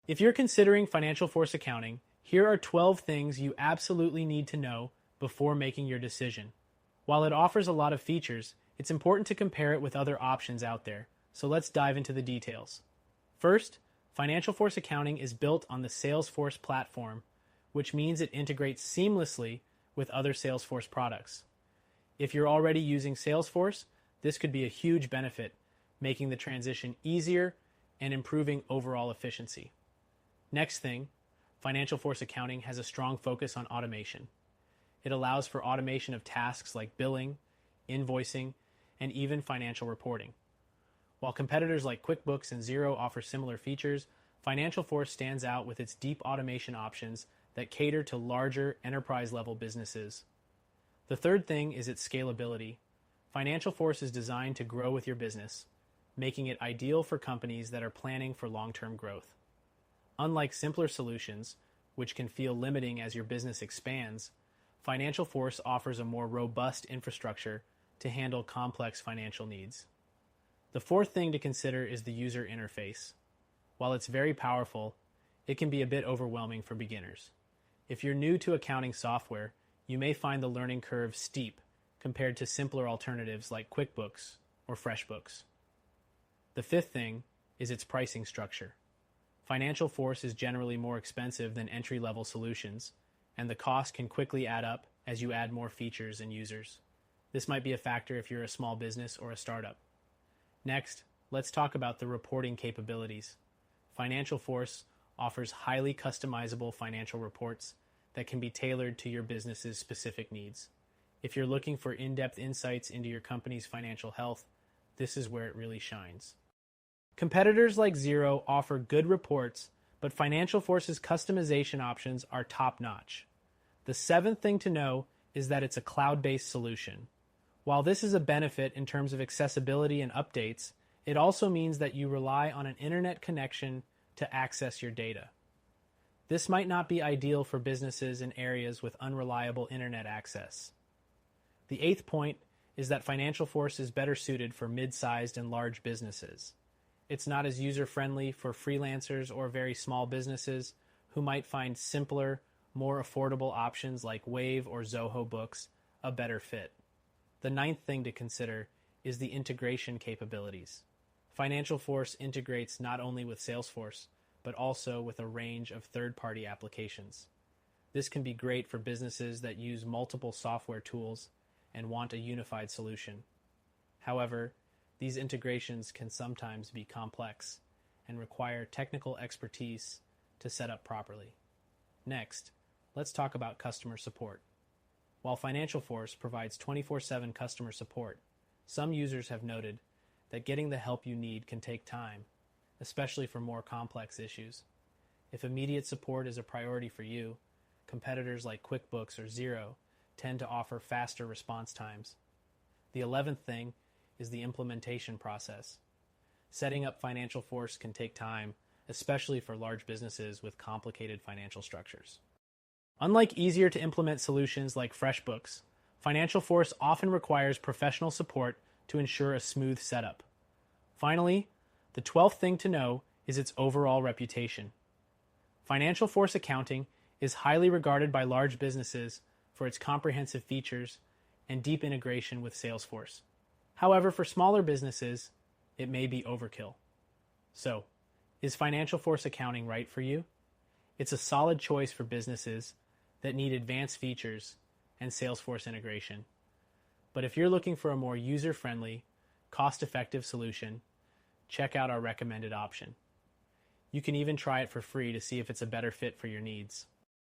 If you're considering FinancialForce accounting, here are 12 things you absolutely need to know before making your decision. While it offers a lot of features, it's important to compare it with other options out there, so let's dive into the details. First, FinancialForce accounting is built on the Salesforce platform, which means it integrates seamlessly with other Salesforce products. If you're already using Salesforce, this could be a huge benefit, making the transition easier and improving overall efficiency. Next thing, FinancialForce accounting has a strong focus on automation. It allows for automation of tasks like billing, invoicing, and even financial reporting. While competitors like QuickBooks and Xero offer similar features, FinancialForce stands out with its deep automation options that cater to larger enterprise-level businesses. The third thing is its scalability. FinancialForce is designed to grow with your business, making it ideal for companies that are planning for long-term growth. Unlike simpler solutions, which can feel limiting as your business expands, FinancialForce offers a more robust infrastructure to handle complex financial needs. The fourth thing to consider is the user interface. While it's very powerful, it can be a bit overwhelming for beginners. If you're new to accounting software, you may find the learning curve steep compared to simpler alternatives like QuickBooks or FreshBooks. The fifth thing is its pricing structure. FinancialForce is generally more expensive than entry-level solutions, and the cost can quickly add up as you add more features and users. This might be a factor if you're a small business or a startup. Next, let's talk about the reporting capabilities. FinancialForce offers highly customizable financial reports that can be tailored to your business's specific needs. If you're looking for in-depth insights into your company's financial health, this is where it really shines. Competitors like Xero offer good reports, but FinancialForce's customization options are top-notch. The seventh thing to know is that it's a cloud-based solution. While this is a benefit in terms of accessibility and updates, it also means that you rely on an internet connection to access your data. This might not be ideal for businesses in areas with unreliable internet access. The eighth point is that FinancialForce is better suited for mid-sized and large businesses. It's not as user-friendly for freelancers or very small businesses who might find simpler, more affordable options like Wave or Zoho Books a better fit. The ninth thing to consider is the integration capabilities. FinancialForce integrates not only with Salesforce, but also with a range of third-party applications. This can be great for businesses that use multiple software tools and want a unified solution. However, these integrations can sometimes be complex and require technical expertise to set up properly. Next, let's talk about customer support. While FinancialForce provides 24/7 customer support, some users have noted that getting the help you need can take time, especially for more complex issues. If immediate support is a priority for you, competitors like QuickBooks or Xero tend to offer faster response times. The 11th thing is the implementation process. Setting up FinancialForce can take time, especially for large businesses with complicated financial structures. Unlike easier to implement solutions like FreshBooks, FinancialForce often requires professional support to ensure a smooth setup. Finally, the 12th thing to know is its overall reputation. FinancialForce accounting is highly regarded by large businesses for its comprehensive features and deep integration with Salesforce. However, for smaller businesses, it may be overkill. So, is FinancialForce accounting right for you? It's a solid choice for businesses that need advanced features and Salesforce integration. But if you're looking for a more user-friendly, cost-effective solution, check out our recommended option. You can even try it for free to see if it's a better fit for your needs.